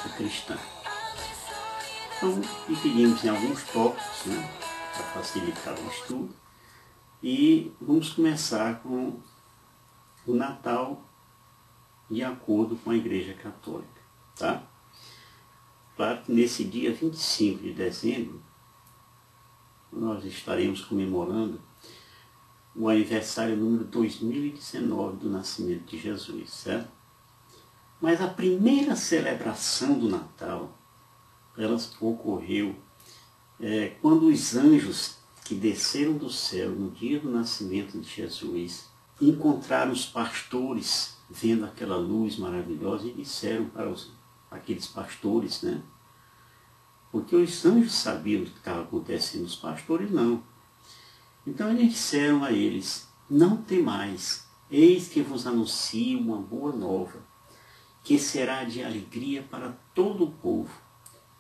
festa cristã. Então, dividimos em alguns tópicos, né, para facilitar o estudo, e vamos começar com o Natal de acordo com a Igreja Católica. Tá? Claro que nesse dia 25 de dezembro, nós estaremos comemorando o aniversário número 2019 do nascimento de Jesus, certo? Mas a primeira celebração do Natal, ela ocorreu quando os anjos que desceram do céu no dia do nascimento de Jesus encontraram os pastores vendo aquela luz maravilhosa e disseram para aqueles pastores, né? Porque os anjos sabiam o que estava acontecendo, os pastores não. Então eles disseram a eles: não temais, eis que vos anuncio uma boa nova, que será de alegria para todo o povo.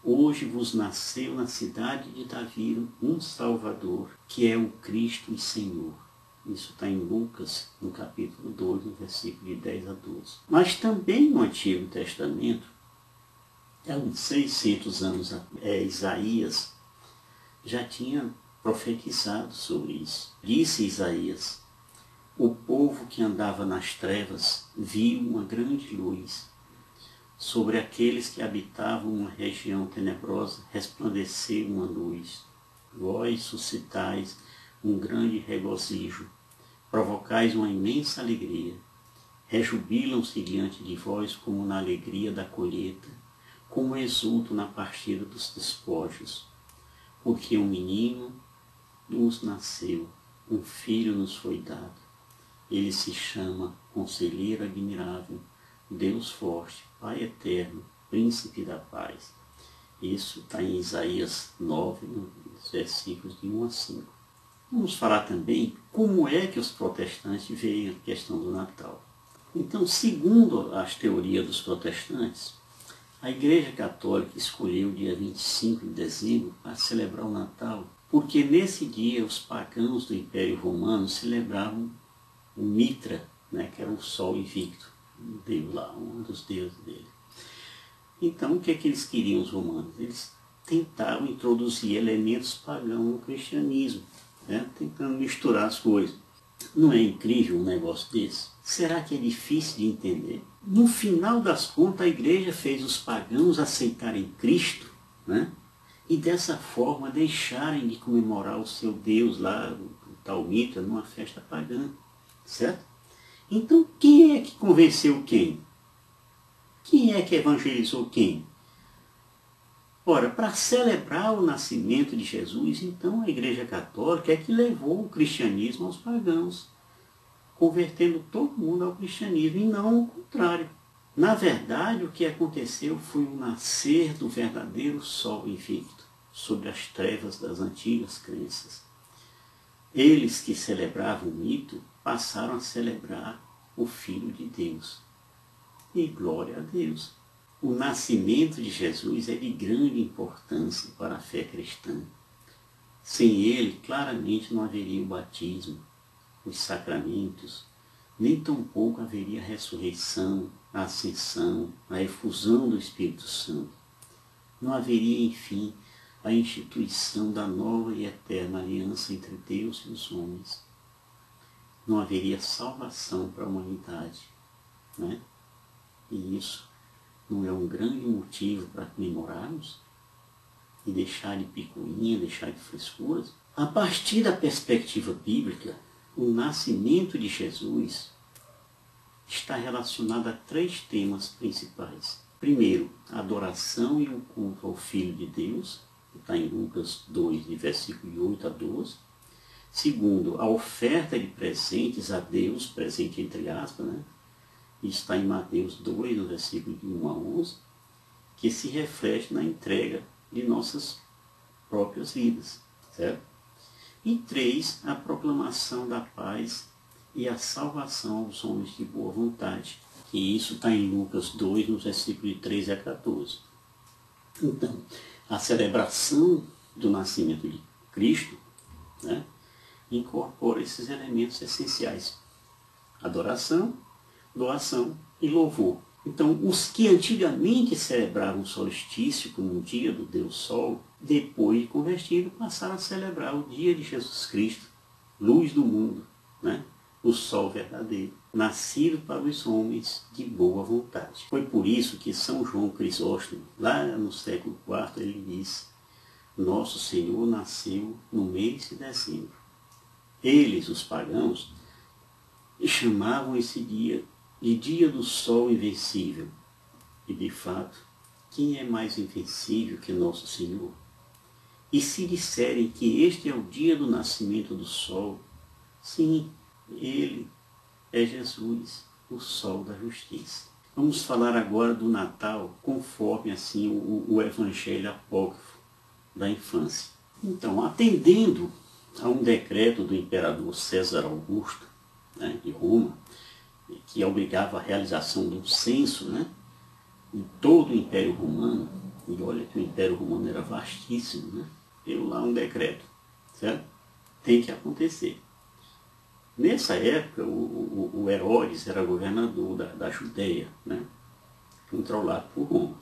Hoje vos nasceu na cidade de Davi um Salvador, que é o Cristo e Senhor. Isso está em Lucas, no capítulo 2, no versículo de 10 a 12. Mas também no Antigo Testamento, há uns 600 anos, Isaías já tinha profetizado sobre isso. Disse Isaías: o povo que andava nas trevas viu uma grande luz. Sobre aqueles que habitavam uma região tenebrosa resplandeceu uma luz. Vós suscitais um grande regozijo, provocais uma imensa alegria. Rejubilam-se diante de vós como na alegria da colheita, como exulto na partida dos despojos. Porque um menino nos nasceu, um filho nos foi dado. Ele se chama Conselheiro Admirável, Deus Forte, Pai Eterno, Príncipe da Paz. Isso está em Isaías 9, nos versículos de 1 a 5. Vamos falar também como é que os protestantes veem a questão do Natal. Então, segundo as teorias dos protestantes, a Igreja Católica escolheu o dia 25 de dezembro para celebrar o Natal, porque nesse dia os pagãos do Império Romano celebravam o Mitra, né, que era um sol invicto, um deus lá, um dos deuses dele. Então, o que é que eles queriam, os romanos? Eles tentavam introduzir elementos pagãos no cristianismo, né, tentando misturar as coisas. Não é incrível um negócio desse? Será que é difícil de entender? No final das contas, a igreja fez os pagãos aceitarem Cristo, né, e dessa forma deixarem de comemorar o seu Deus lá, o tal Mitra, numa festa pagã, certo? Então, quem é que convenceu quem? Quem é que evangelizou quem? Ora, para celebrar o nascimento de Jesus, então a Igreja Católica é que levou o cristianismo aos pagãos, convertendo todo mundo ao cristianismo, e não o contrário. Na verdade, o que aconteceu foi o nascer do verdadeiro sol invicto sobre as trevas das antigas crenças. Eles que celebravam o mito passaram a celebrar o Filho de Deus. E glória a Deus! O nascimento de Jesus é de grande importância para a fé cristã. Sem ele, claramente não haveria o batismo, os sacramentos, nem tampouco haveria a ressurreição, a ascensão, a efusão do Espírito Santo. Não haveria, enfim, a instituição da nova e eterna aliança entre Deus e os homens. Não haveria salvação para a humanidade, né? E isso não é um grande motivo para comemorarmos e deixar de picuinha, deixar de frescuras? A partir da perspectiva bíblica, o nascimento de Jesus está relacionado a 3 temas principais. Primeiro, a adoração e o culto ao Filho de Deus, que está em Lucas 2, de versículo 8 a 12. Segundo, a oferta de presentes a Deus, presente entre aspas, né? Está em Mateus 2, no versículo de 1 a 11, que se reflete na entrega de nossas próprias vidas, certo? E 3, a proclamação da paz e a salvação aos homens de boa vontade, que isso está em Lucas 2, nos versículos de 13 a 14. Então, a celebração do nascimento de Cristo, né, incorpora esses elementos essenciais: adoração, doação e louvor. Então, os que antigamente celebravam o solstício como o dia do Deus Sol, depois de convertido, passaram a celebrar o dia de Jesus Cristo, luz do mundo, né? O sol verdadeiro, nascido para os homens de boa vontade. Foi por isso que São João Crisóstomo, lá no século IV, ele diz: Nosso Senhor nasceu no mês de dezembro. Eles, os pagãos, chamavam esse dia de dia do sol invencível. E, de fato, quem é mais invencível que Nosso Senhor? E se disserem que este é o dia do nascimento do sol, sim, ele é Jesus, o sol da justiça. Vamos falar agora do Natal conforme assim o Evangelho apócrifo da infância. Então, atendendo a um decreto do imperador César Augusto, né, de Roma, que obrigava a realização de um censo, né, em todo o Império Romano, e olha que o Império Romano era vastíssimo, né, deu lá um decreto, certo? Tem que acontecer. Nessa época, o Herodes era governador da Judéia, né, controlado por Roma.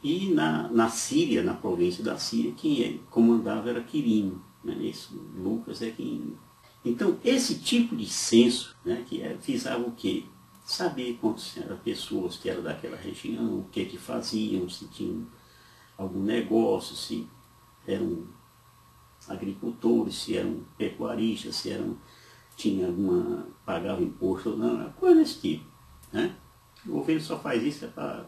E na Síria, na província da Síria, quem comandava era Quirino. Né? Esse Lucas é quem... Então, esse tipo de censo, né, que visava o quê? Saber quantas eram pessoas que eram daquela região, o que faziam, se tinham algum negócio, se eram agricultores, se eram pecuaristas, se eram... tinha alguma, pagava imposto ou não, coisa desse tipo. Né? O governo só faz isso para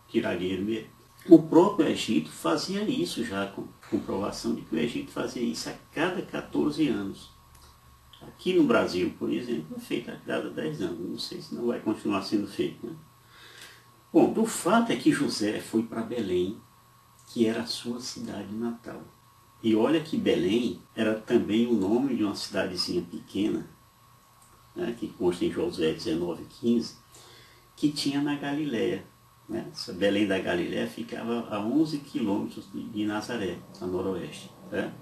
tirar dinheiro mesmo. O próprio Egito fazia isso já, com comprovação de que o Egito fazia isso a cada 14 anos. Aqui no Brasil, por exemplo, é feito a cada 10 anos. Não sei se não vai continuar sendo feito. Né? Bom, o fato é que José foi para Belém, que era a sua cidade natal. E olha que Belém era também o nome de uma cidadezinha pequena, né, que consta em Josué 19:15, que tinha na Galiléia. Né? Essa Belém da Galiléia ficava a 11 quilômetros de Nazaré, a noroeste. Né?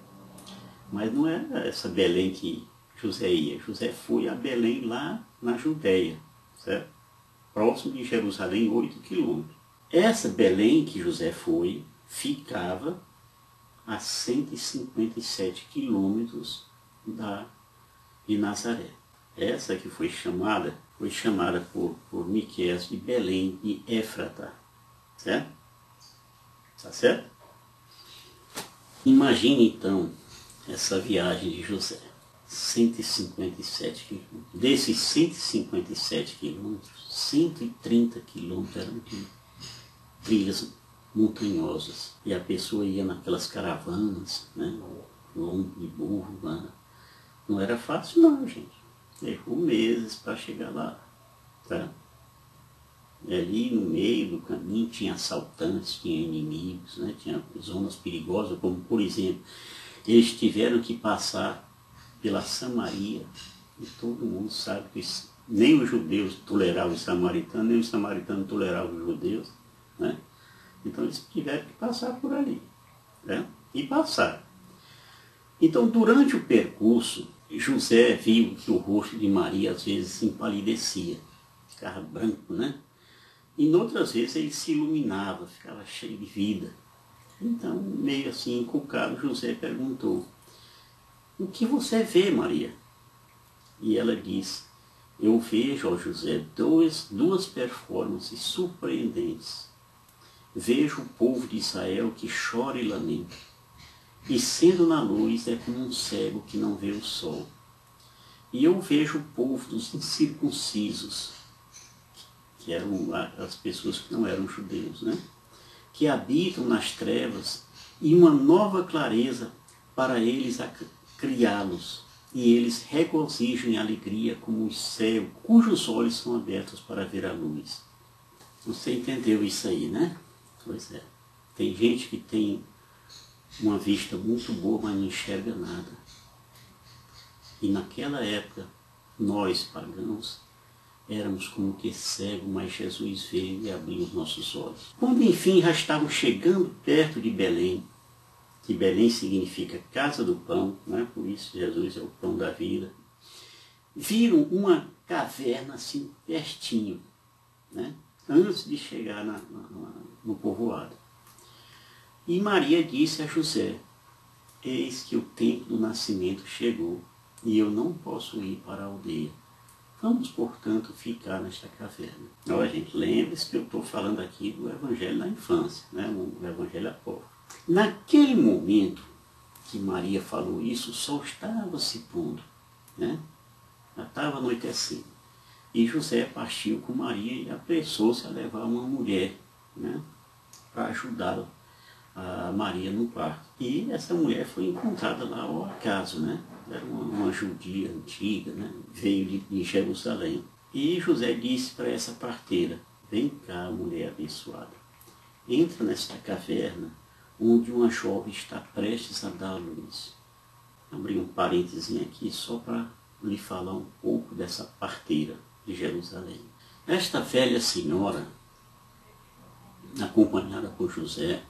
Mas não era essa Belém que José ia. José foi a Belém lá na Judéia, certo? Próximo de Jerusalém, 8 quilômetros. Essa Belém que José foi, ficava a 157 quilômetros de Nazaré. Essa que foi chamada por Miqueias de Belém de Éfrata. Certo? Tá certo? Imagine então essa viagem de José. 157 quilômetros. Desses 157 quilômetros, 130 quilômetros eram de trilhas montanhosas. E a pessoa ia naquelas caravanas, né, lombo de burro. Né? Não era fácil não, gente. Levou meses para chegar lá. Tá? Ali no meio do caminho tinha assaltantes, tinha inimigos, né? Tinha zonas perigosas, como por exemplo, eles tiveram que passar pela Samaria. E todo mundo sabe que nem os judeus toleravam os samaritanos, nem os samaritanos toleravam os judeus. Né? Então eles tiveram que passar por ali. Né? E passaram. Então, durante o percurso, José viu que o rosto de Maria às vezes se empalidecia, ficava branco, né? E outras vezes ele se iluminava, ficava cheio de vida. Então, meio assim, encucado, José perguntou: o que você vê, Maria? E ela disse: eu vejo, ó José, duas performances surpreendentes. Vejo o povo de Israel que chora e lamenta. E sendo na luz é como um cego que não vê o sol. E eu vejo o povo dos incircuncisos, que eram as pessoas que não eram judeus, né? Que habitam nas trevas, e uma nova clareza para eles a criá-los. E eles regozijam em alegria como o céu, cujos olhos são abertos para ver a luz. Você entendeu isso aí, né? Pois é. Tem gente que tem uma vista muito boa, mas não enxerga nada. E naquela época, nós, pagãos, éramos como que cegos, mas Jesus veio e abriu os nossos olhos. Quando enfim já estavam chegando perto de Belém, que Belém significa casa do pão, né? Por isso Jesus é o pão da vida, viram uma caverna assim pertinho, né? antes de chegar no povoado. E Maria disse a José: eis que o tempo do nascimento chegou, e eu não posso ir para a aldeia. Vamos, portanto, ficar nesta caverna. Olha, gente, lembre-se que eu estou falando aqui do Evangelho da infância, né? O Evangelho apócrifo. Naquele momento que Maria falou isso, o sol estava se pondo, né? Já estava anoitecendo. E José partiu com Maria e apressou-se a levar uma mulher, né? Para ajudá-la, a Maria, no parto. E essa mulher foi encontrada lá ao acaso, né? Era uma judia antiga, né? Veio de Jerusalém. E José disse para essa parteira: vem cá, mulher abençoada, entra nesta caverna onde uma jovem está prestes a dar à luz. Abri um parênteses aqui só para lhe falar um pouco dessa parteira de Jerusalém. Esta velha senhora, acompanhada por José,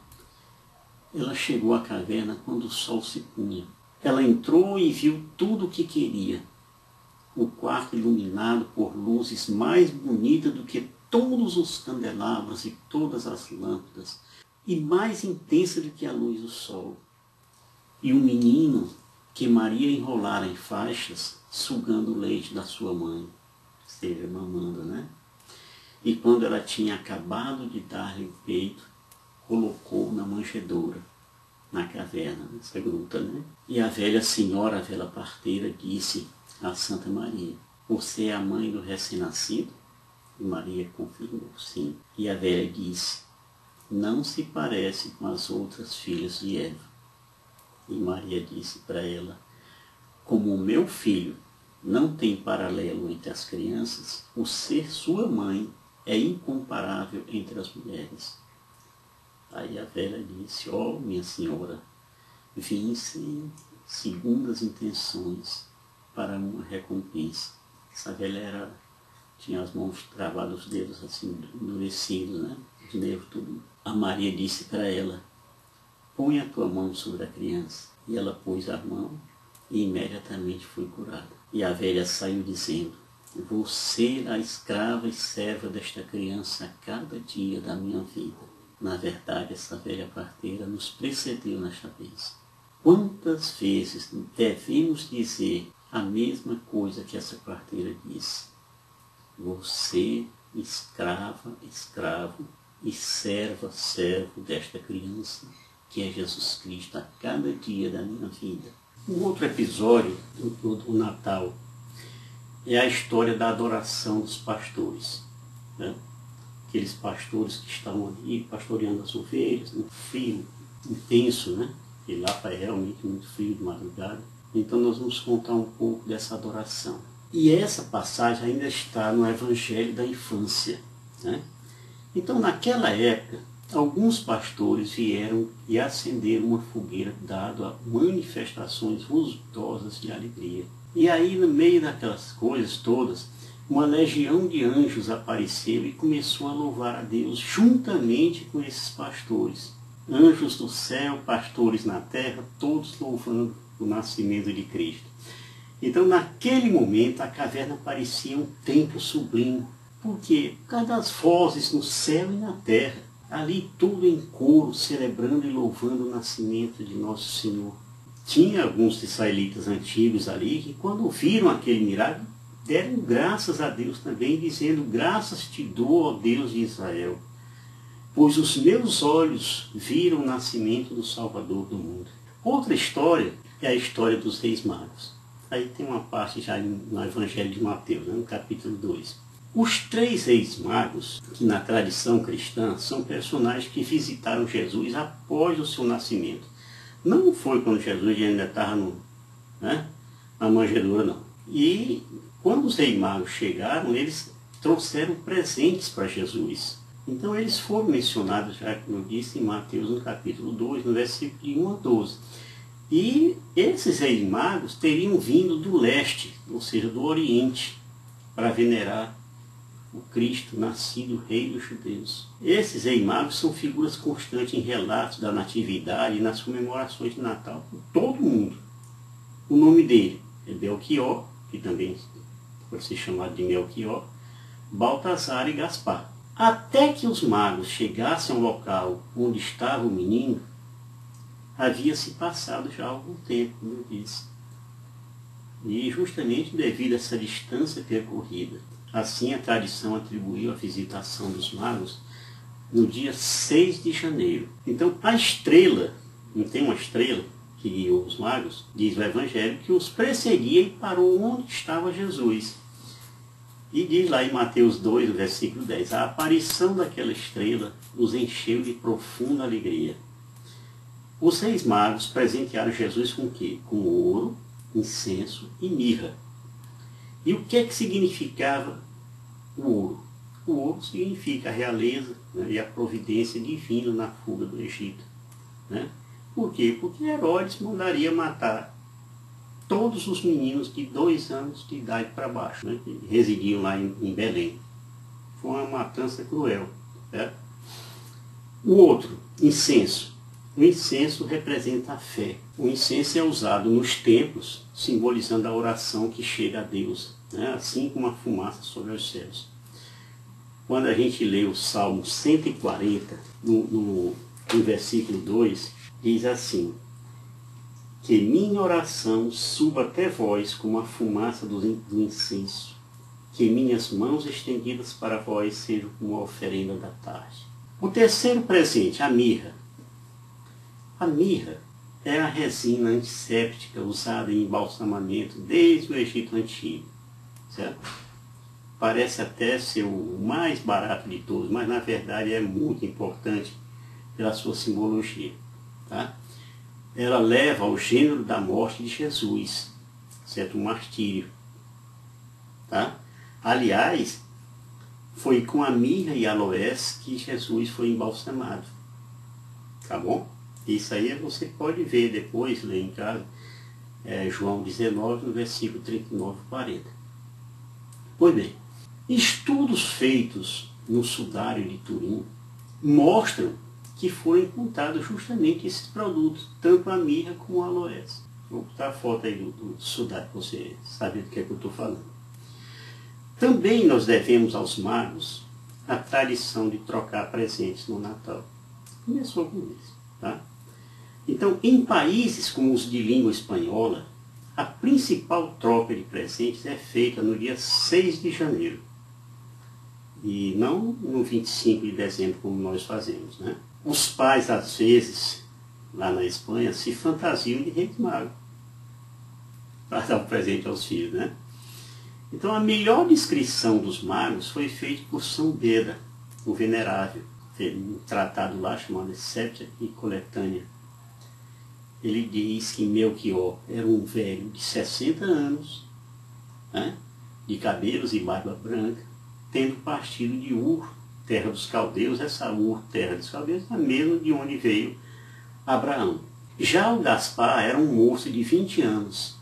ela chegou à caverna quando o sol se punha. Ela entrou e viu tudo o que queria. O quarto iluminado por luzes mais bonitas do que todos os candelabros e todas as lâmpadas, e mais intensa do que a luz do sol. E um menino que Maria enrolara em faixas, sugando o leite da sua mãe, esteja mamando, né? E quando ela tinha acabado de dar-lhe o peito, colocou na manjedoura, na caverna, nessa gruta, né? E a velha senhora, a velha parteira, disse a Santa Maria: você é a mãe do recém-nascido? E Maria confirmou: sim. E a velha disse: não se parece com as outras filhas de Eva. E Maria disse para ela: como o meu filho não tem paralelo entre as crianças, o ser sua mãe é incomparável entre as mulheres. Aí a velha disse: ó, minha senhora, vim sem segundas intenções para uma recompensa. Essa velha tinha as mãos travadas, os dedos assim endurecidos, né? Os nervos tudo. A Maria disse para ela: põe a tua mão sobre a criança. E ela pôs a mão e imediatamente foi curada. E a velha saiu dizendo: vou ser a escrava e serva desta criança a cada dia da minha vida. Na verdade, essa velha parteira nos precedeu nesta bênção. Quantas vezes devemos dizer a mesma coisa que essa parteira disse? Você, escrava, escravo, e serva, servo desta criança, que é Jesus Cristo, a cada dia da minha vida. Um outro episódio do Natal é a história da adoração dos pastores, né? Aqueles pastores que estão ali pastoreando as ovelhas, no frio intenso, né? E lá é realmente muito frio de madrugada. Então nós vamos contar um pouco dessa adoração. E essa passagem ainda está no Evangelho da infância, né? Então, naquela época, alguns pastores vieram e acenderam uma fogueira, dado a manifestações vultosas de alegria. E aí, no meio daquelas coisas todas, uma legião de anjos apareceu e começou a louvar a Deus juntamente com esses pastores. Anjos do céu, pastores na terra, todos louvando o nascimento de Cristo. Então, naquele momento, a caverna parecia um templo sublime. Por quê? Por causa das vozes no céu e na terra. Ali tudo em coro, celebrando e louvando o nascimento de Nosso Senhor. Tinha alguns israelitas antigos ali que, quando viram aquele milagre, deram graças a Deus também, dizendo: graças te dou, ó Deus de Israel, pois os meus olhos viram o nascimento do Salvador do mundo. Outra história é a história dos Reis Magos. Aí tem uma parte já no Evangelho de Mateus, né, no capítulo 2. Os 3 reis magos, que na tradição cristã são personagens que visitaram Jesus após o seu nascimento. Não foi quando Jesus ainda estava na manjedoura, não. E quando os reis magos chegaram, eles trouxeram presentes para Jesus. Então eles foram mencionados, já como eu disse, em Mateus no capítulo 2, no versículo de 1 a 12. E esses reis magos teriam vindo do leste, ou seja, do oriente, para venerar o Cristo, nascido rei dos judeus. Esses reis magos são figuras constantes em relatos da natividade e nas comemorações de Natal por todo o mundo. O nome dele é Belchior, que também pode ser chamado de Melchior, Baltazar e Gaspar. Até que os magos chegassem ao local onde estava o menino, havia se passado já algum tempo, como eu disse. E justamente devido a essa distância percorrida, assim a tradição atribuiu a visitação dos magos no dia 6 de janeiro. Então a estrela, não tem uma estrela que guiou os magos, diz o Evangelho, que os perseguia e parou onde estava Jesus. E diz lá em Mateus 2, versículo 10, a aparição daquela estrela os encheu de profunda alegria. Os reis magos presentearam Jesus com o quê? Com ouro, incenso e mirra. E o que é que significava o ouro? O ouro significa a realeza, né, e a providência divina na fuga do Egito. Né? Por quê? Porque Herodes mandaria matar todos os meninos de 2 anos de idade para baixo, né, que residiam lá em Belém. Foi uma matança cruel. Certo? O outro, incenso. O incenso representa a fé. O incenso é usado nos templos, simbolizando a oração que chega a Deus, né, assim como a fumaça sobre os céus. Quando a gente lê o Salmo 140, no versículo 2, diz assim: que minha oração suba até vós como a fumaça do incenso, que minhas mãos estendidas para vós sejam como a oferenda da tarde. O terceiro presente, a mirra. A mirra é a resina antisséptica usada em embalsamamento desde o Egito Antigo, certo? Parece até ser o mais barato de todos, mas na verdade é muito importante pela sua simbologia, tá? Ela leva ao gênero da morte de Jesus, certo? O martírio. Tá? Aliás, foi com a mirra e aloés que Jesus foi embalsamado. Tá bom? Isso aí você pode ver depois, ler em casa, João 19, no versículo 39 e 40. Pois bem, estudos feitos no sudário de Turim mostram que foram encontrados justamente esses produtos, tanto a mirra como o aloés. Vou botar a foto aí do sudário, para você saber do que é que eu estou falando. Também nós devemos aos magos a tradição de trocar presentes no Natal. Começou com isso. Tá? Então, em países como os de língua espanhola, a principal troca de presentes é feita no dia 6 de janeiro. E não no 25 de dezembro, como nós fazemos, né? Os pais, às vezes, lá na Espanha, se fantasiam de reis magos para dar um presente aos filhos, né? Então, a melhor descrição dos magos foi feita por São Beda, o Venerável, um tratado lá chamado Septia e Coletânea. Ele diz que Melchior era um velho de 60 anos, né? De cabelos e barba branca, tendo partido de Ur, terra dos caldeus. Essa Ur, terra dos caldeus, é a mesma de onde veio Abraão. Já o Gaspar era um moço de 20 anos,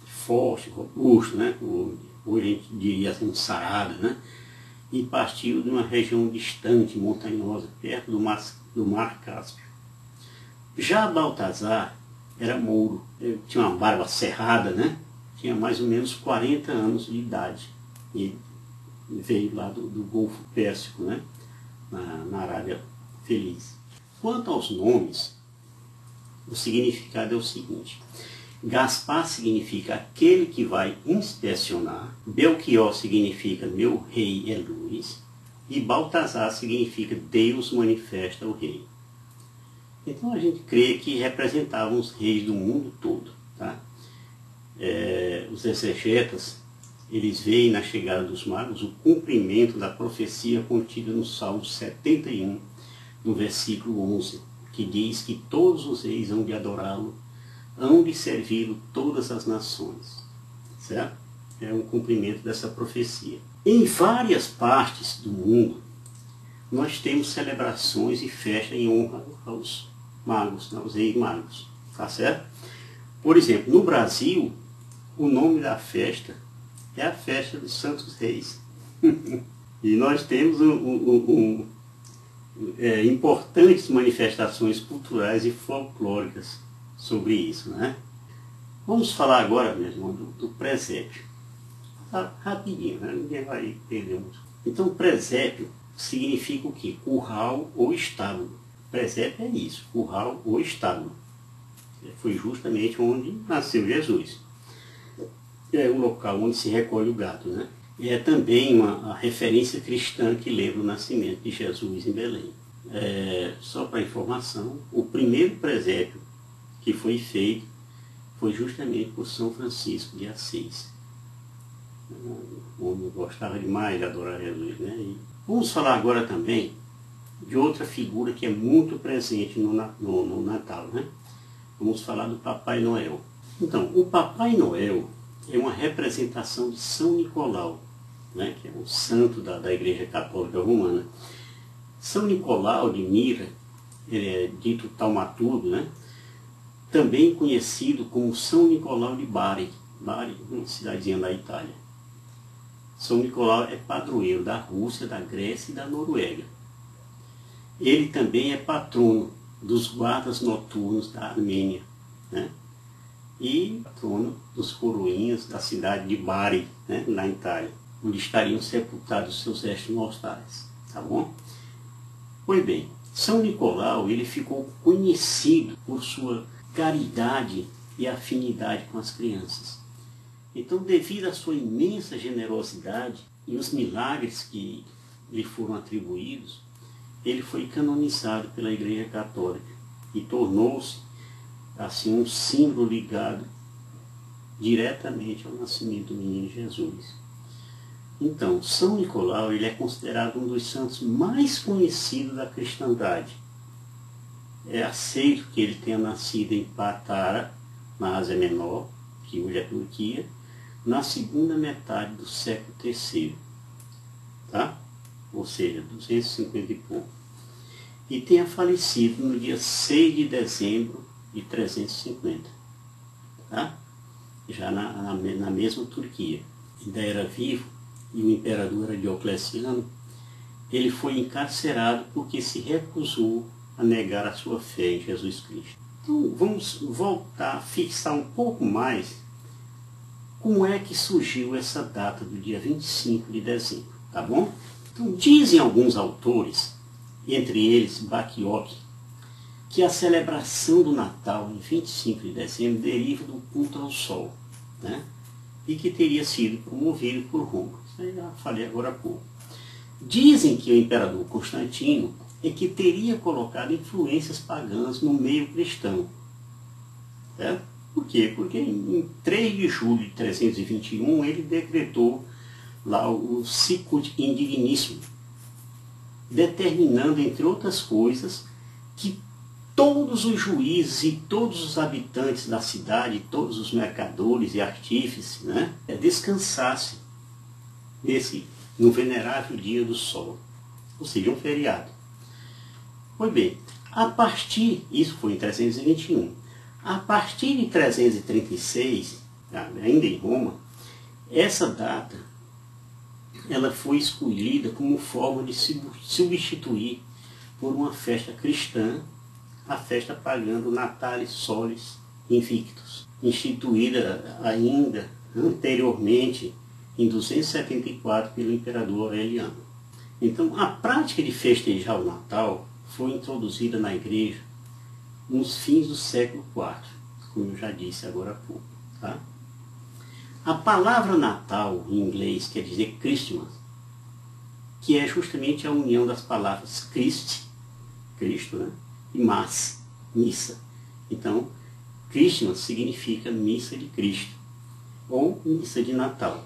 forte, robusto, né? Hoje a gente diria assim, um sarado, né? E partiu de uma região distante, montanhosa, perto do mar Cáspio. Já Baltazar era mouro, ele tinha uma barba cerrada, né? Tinha mais ou menos 40 anos de idade. E veio lá do Golfo Pérsico, né? Na Arábia Feliz. Quanto aos nomes, o significado é o seguinte: Gaspar significa aquele que vai inspecionar, Belchior significa meu rei é luz, e Baltazar significa Deus manifesta o rei. Então a gente crê que representavam os reis do mundo todo. Tá? Os exegetas, eles veem na chegada dos magos o cumprimento da profecia contida no Salmo 71, no versículo 11, que diz que todos os reis hão de adorá-lo, hão de servi-lo todas as nações. Certo? É um cumprimento dessa profecia. Em várias partes do mundo, nós temos celebrações e festas em honra aos magos, aos reis magos. Tá certo? Por exemplo, no Brasil, o nome da festa é a festa dos Santos Reis. E nós temos importantes manifestações culturais e folclóricas sobre isso, né? Vamos falar agora, meu irmão, do presépio. Rapidinho, né? Ninguém vai perder muito. Então, o presépio significa o quê? Curral ou estábulo. Presépio é isso, curral ou estábulo. Foi justamente onde nasceu Jesus. É o local onde se recolhe o gado, né? E é também uma referência cristã que lembra o nascimento de Jesus em Belém. Só para informação, o primeiro presépio que foi feito foi justamente por São Francisco de Assis. O homem gostava demais de adorar Jesus, né? E vamos falar agora também de outra figura que é muito presente no Natal, né? Vamos falar do Papai Noel. Então, o Papai Noel é uma representação de São Nicolau, né? Que é um santo da Igreja Católica Romana. São Nicolau de Mira, ele é dito taumaturgo, né? Também conhecido como São Nicolau de Bari. Bari, uma cidadezinha da Itália. São Nicolau é padroeiro da Rússia, da Grécia e da Noruega. Ele também é patrono dos guardas noturnos da Armênia, né? E patrono dos coroinhas da cidade de Bari, né? Na Itália, onde estariam sepultados seus restos mortais. Tá bom? Pois bem, São Nicolau ele ficou conhecido por sua caridade e afinidade com as crianças. Então, devido à sua imensa generosidade e os milagres que lhe foram atribuídos, ele foi canonizado pela Igreja Católica e tornou-se assim um símbolo ligado diretamente ao nascimento do menino Jesus. Então, São Nicolau ele é considerado um dos santos mais conhecidos da cristandade. É aceito que ele tenha nascido em Patara, na Ásia Menor, que hoje é Turquia, na segunda metade do século III, tá? Ou seja, 250 e pouco. E tenha falecido no dia 6 de dezembro de 350, tá? Já na mesma Turquia. Ainda era vivo, e o imperador era Diocleciano. Ele foi encarcerado porque se recusou a negar a sua fé em Jesus Cristo. Então vamos voltar a fixar um pouco mais como é que surgiu essa data do dia 25 de dezembro, tá bom? Então dizem alguns autores, entre eles Bacchiocchi, que a celebração do Natal em 25 de dezembro deriva do culto ao Sol, né? E que teria sido promovido por Roma. Isso aí já falei agora há pouco. Dizem que o imperador Constantino é que teria colocado influências pagãs no meio cristão. Certo? Por quê? Porque em 3 de julho de 321 ele decretou lá o Sicut Indignissimum, determinando, entre outras coisas, que todos os juízes e todos os habitantes da cidade, todos os mercadores e artífices, né, descansassem no venerável dia do sol, ou seja, um feriado. Pois bem, isso foi em 321, a partir de 336, ainda em Roma, essa data ela foi escolhida como forma de substituir por uma festa cristã, a festa pagã do Natalis Solis Invictus, instituída ainda anteriormente em 274 pelo imperador Aureliano. Então, a prática de festejar o Natal foi introduzida na igreja nos fins do século IV, como eu já disse agora há pouco. Tá? A palavra Natal, em inglês, quer dizer Christmas, que é justamente a união das palavras Christ, Cristo, né? E Mass, missa. Então, Christmas significa missa de Cristo, ou missa de Natal.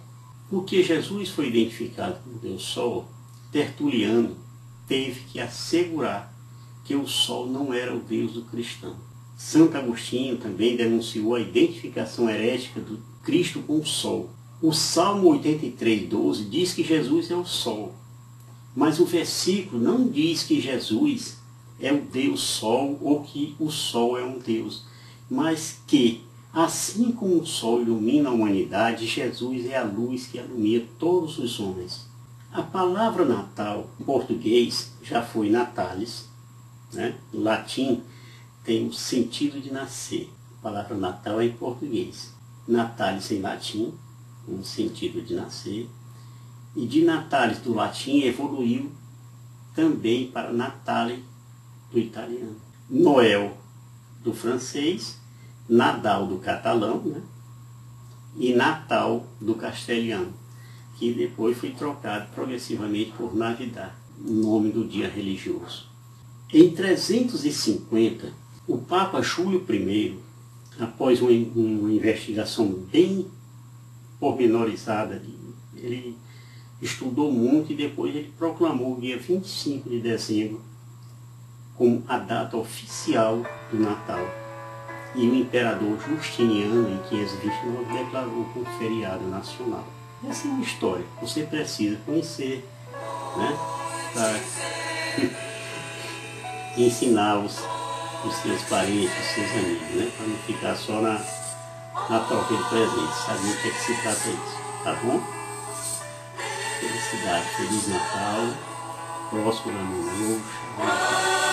Porque Jesus foi identificado como Deus Sol, Tertuliano teve que assegurar que o Sol não era o Deus do cristão. Santo Agostinho também denunciou a identificação herética do Cristo com o Sol. O Salmo 83:12 diz que Jesus é o Sol, mas o versículo não diz que Jesus é o Deus Sol ou que o Sol é um Deus, mas que, assim como o Sol ilumina a humanidade, Jesus é a luz que ilumina todos os homens. A palavra Natal, em português, já foi Natalis, né? No latim tem o sentido de nascer. A palavra Natal é em português. Natalis em latim, no sentido de nascer. E de Natalis do latim evoluiu também para Natale do italiano, Noel do francês, Nadal do catalão, né? E Natal do castelhano, que depois foi trocado progressivamente por Navidad, o nome do dia religioso. Em 350, o Papa Júlio I, após uma investigação bem pormenorizada, ele estudou muito e depois ele proclamou o dia 25 de dezembro como a data oficial do Natal. E o imperador Justiniano, em 529, declarou como feriado nacional. Essa é uma história que você precisa conhecer, né, para ensinar os seus parentes, os seus amigos, né, para não ficar só na troca de presentes, saber o que é que se trata isso, tá bom? Felicidade, Feliz Natal, próximo ano novo.